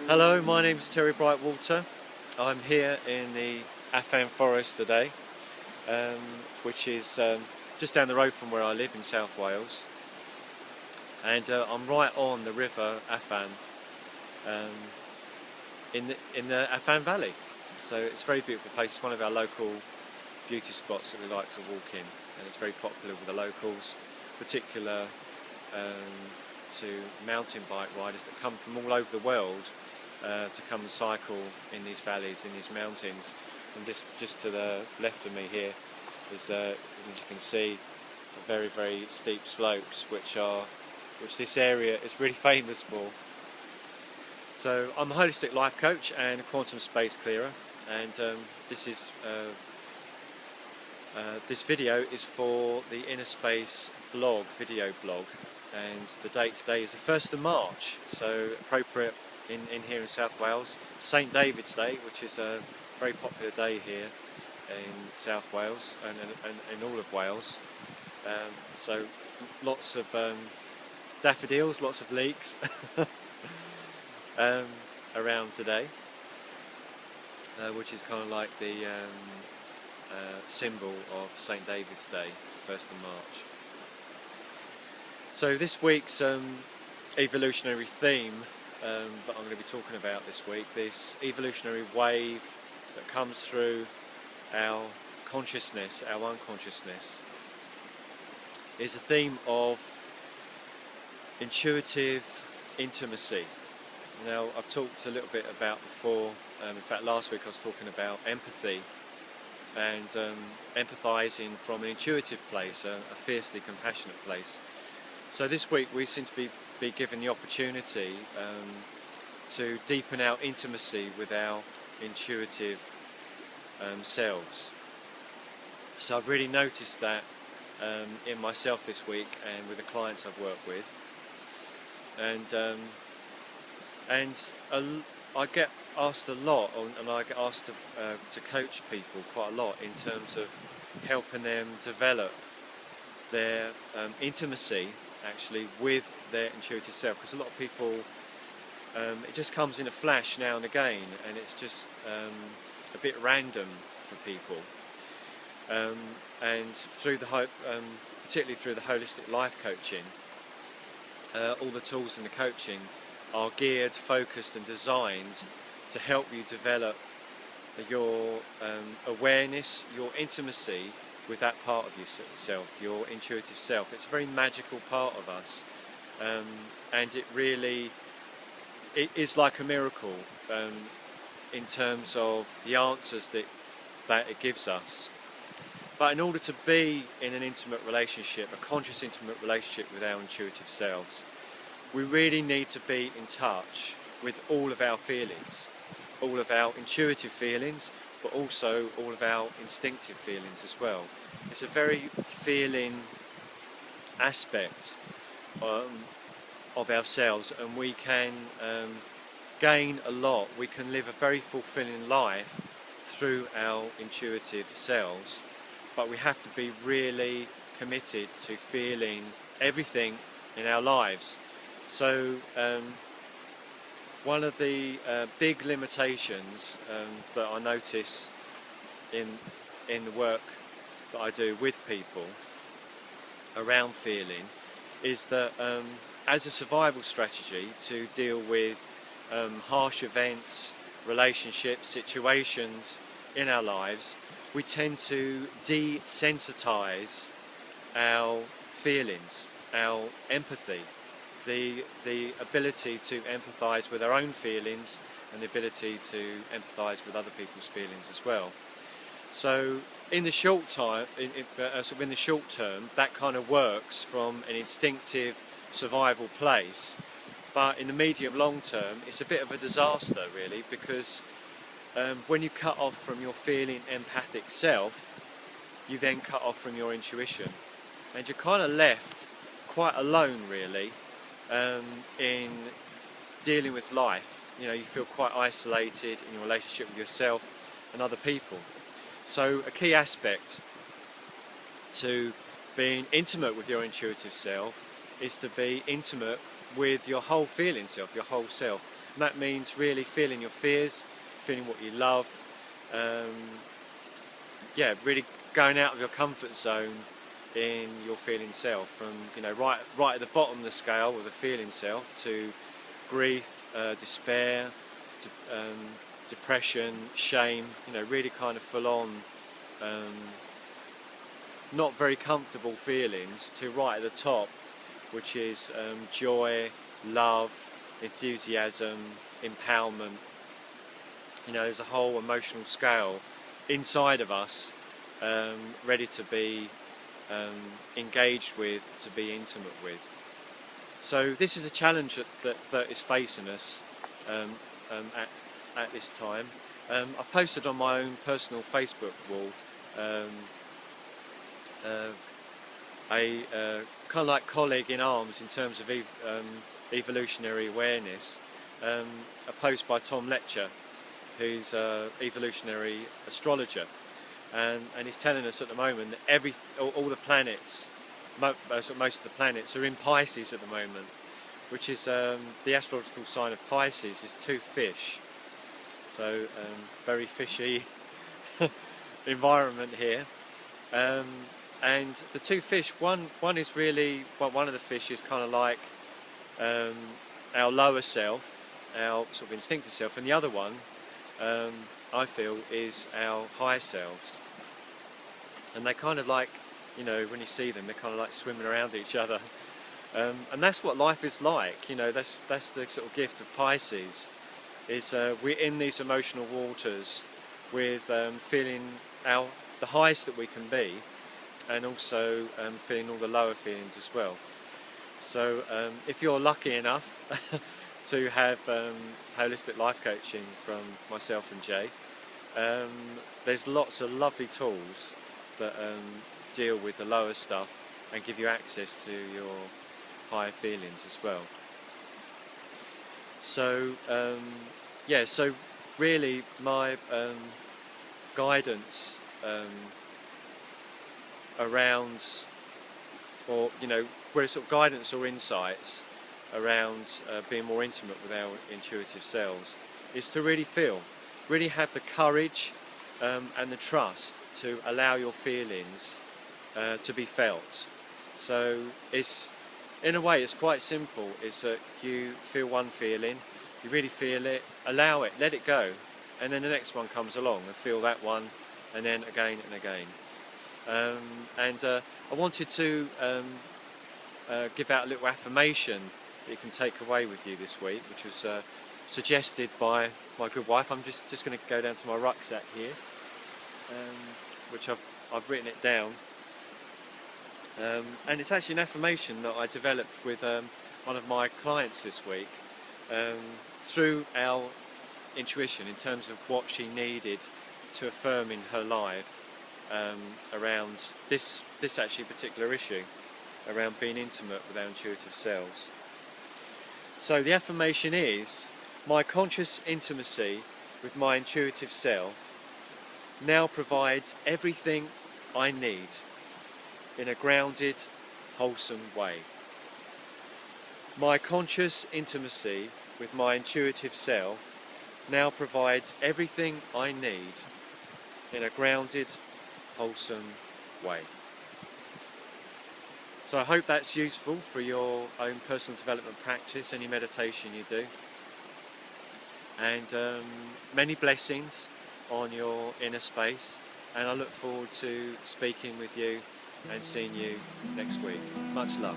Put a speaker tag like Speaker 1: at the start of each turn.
Speaker 1: Hello, my name is Terry Brightwater. I'm here in the Afan Forest today, which is just down the road from where I live in South Wales. And I'm right on the river Afan, um, in the Afan Valley. So it's a very beautiful place. It's one of our local beauty spots that we like to walk in, and it's very popular with the locals, particular to mountain bike riders that come from all over the world to come and cycle in these valleys, in these mountains. And just to the left of me here is, as you can see, very, very steep slopes which this area is really famous for. So I'm a holistic life coach and a quantum space clearer, and this video is for the Inner Space video blog, and the date today is the 1st of March, so appropriate in here in South Wales, St David's Day, which is a very popular day here in South Wales and in all of Wales. So lots of daffodils, lots of leeks around today, which is kind of like the symbol of St David's Day, 1st of March. So this week's evolutionary theme that I'm going to be talking about this week, this evolutionary wave that comes through our consciousness, our unconsciousness, is a theme of intuitive intimacy. Now, I've talked a little bit about before, in fact last week I was talking about empathy and empathizing from an intuitive place, a fiercely compassionate place. So this week we seem to be given the opportunity to deepen our intimacy with our intuitive selves. So I've really noticed that in myself this week and with the clients I've worked with, and I get asked a lot, and I get asked to coach people quite a lot in terms of helping them develop their intimacy actually with their intuitive self, because a lot of people, it just comes in a flash now and again, and it's just a bit random for people, and through particularly through the holistic life coaching, all the tools in the coaching are geared, focused and designed to help you develop your awareness, your intimacy with that part of yourself, your intuitive self. It's a very magical part of us, and it is like a miracle in terms of the answers that it gives us. But in order to be in an intimate relationship, a conscious intimate relationship with our intuitive selves, we really need to be in touch with all of our feelings, all of our intuitive feelings, but also all of our instinctive feelings as well. It's a very feeling aspect of ourselves, and we can gain a lot. We can live a very fulfilling life through our intuitive selves, but we have to be really committed to feeling everything in our lives. So one of the big limitations that I notice in the work that I do with people around feeling is that as a survival strategy to deal with harsh events, relationships, situations in our lives, we tend to desensitize our feelings, our empathy, the ability to empathize with our own feelings and the ability to empathize with other people's feelings as well. So in the short term, that kind of works from an instinctive survival place, but in the medium long term it's a bit of a disaster really, because when you cut off from your feeling empathic self, you then cut off from your intuition, and you're kind of left quite alone really in dealing with life. You know, you feel quite isolated in your relationship with yourself and other people. So a key aspect to being intimate with your intuitive self is to be intimate with your whole feeling self, your whole self. And that means really feeling your fears, feeling what you love, yeah, really going out of your comfort zone in your feeling self, from right at the bottom of the scale with the feeling self, to grief, despair, to, depression, shame, really kind of full on, not very comfortable feelings, to right at the top, which is joy, love, enthusiasm, empowerment. There's a whole emotional scale inside of us, ready to be engaged with, to be intimate with. So this is a challenge that is facing us at this time. I posted on my own personal Facebook wall a kind of like colleague in arms in terms of evolutionary awareness, a post by Tom Letcher, who's an evolutionary astrologer, and he's telling us at the moment that all the planets, most of the planets, are in Pisces at the moment, which is the astrological sign of Pisces is two fish. So very fishy environment here. And the two fish, one is really, one of the fish is kind of like our lower self, our sort of instinctive self, and the other one, I feel, is our higher selves. And they kind of like, when you see them, they're kind of like swimming around each other. And that's what life is like. That's the sort of gift of Pisces, is we're in these emotional waters with feeling the highest that we can be, and also feeling all the lower feelings as well. So if you're lucky enough to have holistic life coaching from myself and Jay, there's lots of lovely tools that deal with the lower stuff and give you access to your higher feelings as well. So so really my guidance around, or where sort of guidance or insights around being more intimate with our intuitive selves, is to really have the courage and the trust to allow your feelings to be felt. So it's, in a way, it's quite simple. It's that you feel one feeling, you really feel it, allow it, let it go, and then the next one comes along and feel that one, and then again and again. I wanted to give out a little affirmation that you can take away with you this week, which was suggested by my good wife. I'm just going to go down to my rucksack here, which I've written it down, and it's actually an affirmation that I developed with one of my clients this week, through our intuition, in terms of what she needed to affirm in her life around this actually particular issue, around being intimate with our intuitive selves. So the affirmation is: my conscious intimacy with my intuitive self now provides everything I need in a grounded, wholesome way. My conscious intimacy with my intuitive self now provides everything I need in a grounded, wholesome way. So I hope that's useful for your own personal development practice, any meditation you do. And many blessings on your inner space, and I look forward to speaking with you and seeing you next week. Much love.